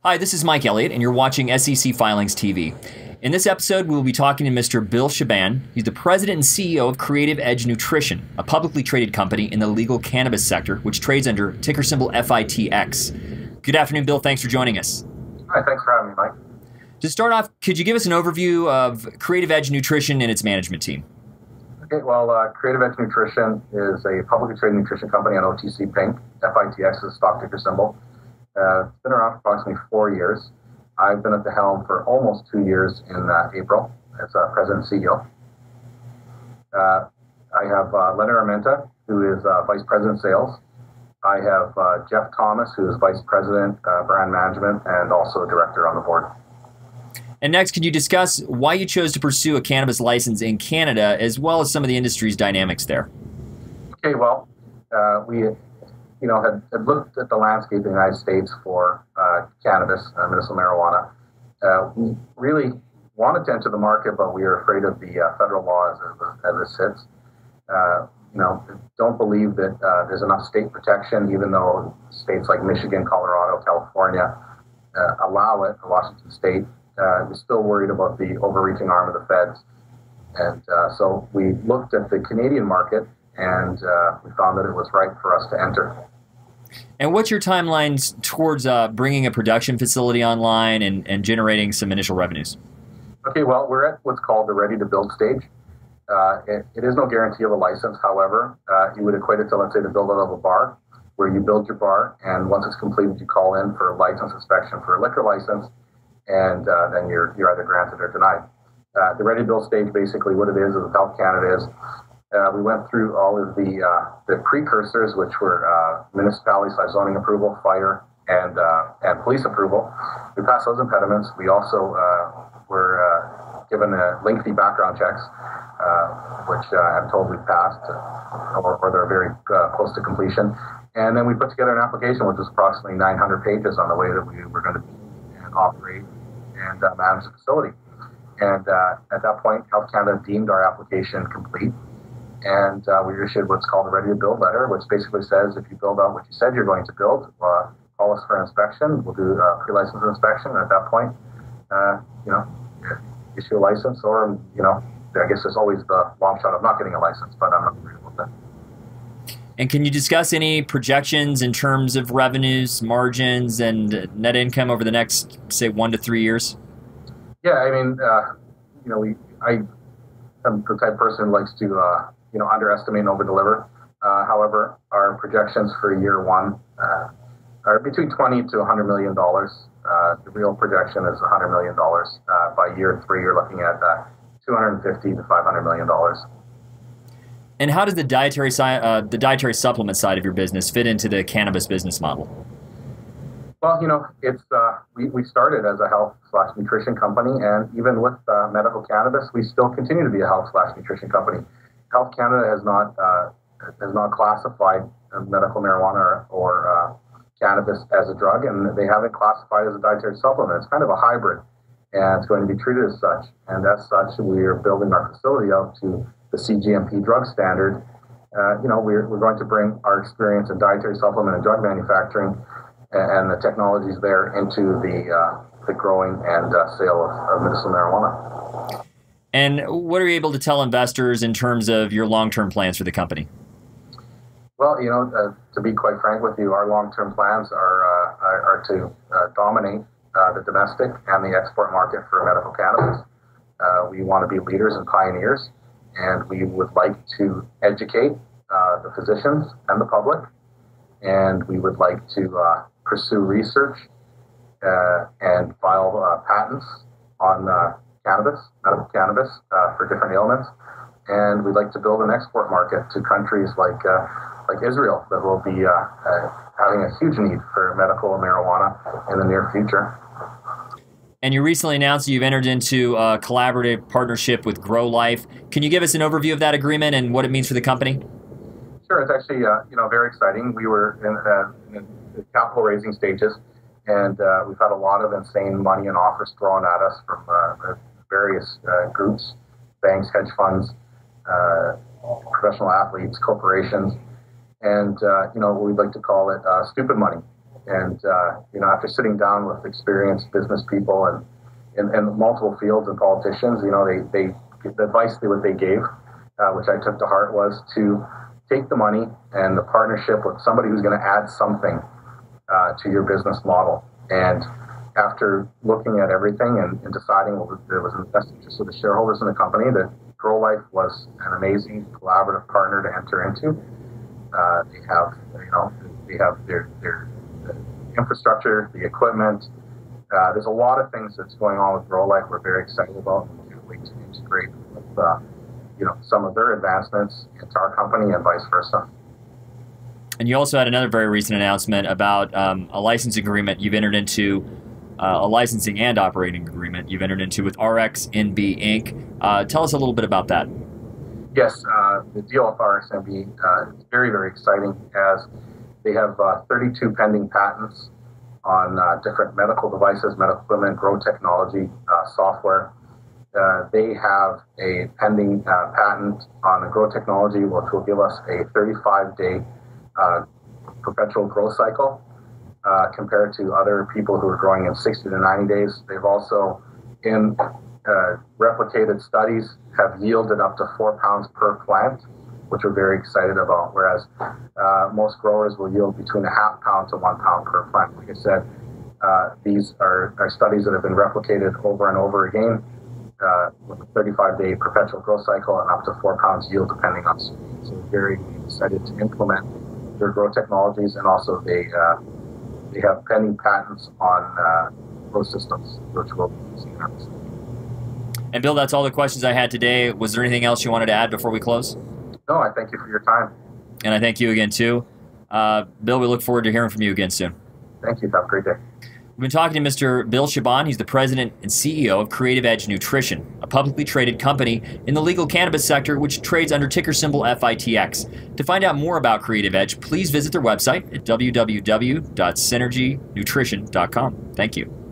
Hi, this is Mike Elliott, and you're watching SEC Filings TV. In this episode, we'll be talking to Mr. Bill Chaaban. He's the president and CEO of Creative Edge Nutrition, a publicly traded company in the legal cannabis sector, which trades under ticker symbol FITX. Good afternoon, Bill. Thanks for joining us. Hi, thanks for having me, Mike. To start off, could you give us an overview of Creative Edge Nutrition and its management team? Okay, well, Creative Edge Nutrition is a publicly traded nutrition company on OTC Pink. FITX is the stock ticker symbol. It's been around for approximately 4 years. I've been at the helm for almost 2 years in April as president and CEO. I have Leonard Armenta, who is vice president sales. I have Jeff Thomas, who is vice president brand management and also a director on the board. And next, could you discuss why you chose to pursue a cannabis license in Canada, as well as some of the industry's dynamics there? Okay, well, we had looked at the landscape in the United States for cannabis, medicinal marijuana. We really wanted to enter the market, but we were afraid of the federal laws as it sits. Don't believe that there's enough state protection, even though states like Michigan, Colorado, California allow it, Washington State. We're still worried about the overreaching arm of the feds. And so we looked at the Canadian market, and we found that it was right for us to enter. And what's your timelines towards bringing a production facility online and generating some initial revenues? Okay, well, we're at what's called the ready-to-build stage. It is no guarantee of a license. However, you would equate it to, let's say, the build-out of a bar, where you build your bar, and once it's completed, you call in for a license inspection for a liquor license, and then you're either granted or denied. The ready-to-build stage, basically what it is with Health Canada is, we went through all of the precursors, which were municipality/zoning approval, fire, and police approval. We passed those impediments. We also were given lengthy background checks, which I'm told we passed, or they're very close to completion. And then we put together an application, which was approximately 900 pages on the way that we were going to operate and manage the facility. And at that point, Health Canada deemed our application complete. And we issued what's called a ready-to-build letter, which basically says if you build out what you said you're going to build, call us for an inspection. We'll do a pre-license inspection. And at that point, issue a license, or, I guess there's always the long shot of not getting a license, but I'm not worried about that. And can you discuss any projections in terms of revenues, margins, and net income over the next, say, 1 to 3 years? Yeah, I mean, I am the type of person who likes to, underestimate and over-deliver. However, our projections for year one are between $20 to $100 million. The real projection is $100 million. By year 3, you're looking at $250 to $500 million. And how does the dietary supplement side of your business fit into the cannabis business model? Well, it's we started as a health/nutrition company, and even with medical cannabis, we still continue to be a health/nutrition company. Health Canada has not classified medical marijuana or cannabis as a drug, and they haven't classified it as a dietary supplement. It's kind of a hybrid, and it's going to be treated as such. And as such, we are building our facility out to the CGMP drug standard. We're going to bring our experience in dietary supplement and drug manufacturing and the technologies there into the growing and sale of medicinal marijuana. And what are you able to tell investors in terms of your long-term plans for the company? Well, to be quite frank with you, our long-term plans are to dominate the domestic and the export market for medical cannabis. We want to be leaders and pioneers, and we would like to educate the physicians and the public, and we would like to pursue research and file patents on medical cannabis for different ailments, and we'd like to build an export market to countries like Israel that will be having a huge need for medical marijuana in the near future. And you recently announced that you've entered into a collaborative partnership with Grow Life. Can you give us an overview of that agreement and what it means for the company? Sure, it's actually very exciting. We were in the capital raising stages, and we've had a lot of insane money and offers thrown at us from various groups, banks, hedge funds, professional athletes, corporations, and we'd like to call it stupid money. And after sitting down with experienced business people and in multiple fields and politicians, the advice that they gave, which I took to heart, was to take the money and the partnership with somebody who's going to add something to your business model. And after looking at everything and deciding there was in the best interest of the shareholders in the company, that Grow Life was an amazing collaborative partner to enter into. They have their infrastructure, the equipment. There's a lot of things that's going on with Grow Life we're very excited about. We can't wait to integrate with some of their advancements into our company and vice versa. And you also had another very recent announcement about a license agreement you've entered into, a licensing and operating agreement you've entered into with RXNB Inc. Tell us a little bit about that. Yes, the deal with RXNB is very, very exciting, as they have 32 pending patents on different medical devices, medical equipment, grow technology, software. They have a pending patent on the grow technology, which will give us a 35-day perpetual growth cycle compared to other people who are growing in 60 to 90 days. They've also, in replicated studies, have yielded up to 4 pounds per plant, which we're very excited about, whereas most growers will yield between a half pound to 1 pound per plant. Like I said, these are studies that have been replicated over and over again with a 35-day perpetual growth cycle and up to 4 pounds yield depending on speed. So we're very excited to implement their grow technologies, and also they have pending patents on grow systems, which we'll be using in our facility. And Bill, that's all the questions I had today. Was there anything else you wanted to add before we close? No, I thank you for your time. And I thank you again, too. Bill, we look forward to hearing from you again soon. Thank you. Have a great day. We've been talking to Mr. Bill Chaaban. He's the president and CEO of Creative Edge Nutrition, a publicly traded company in the legal cannabis sector, which trades under ticker symbol FITX. To find out more about Creative Edge, please visit their website at www.synergynutrition.com. Thank you.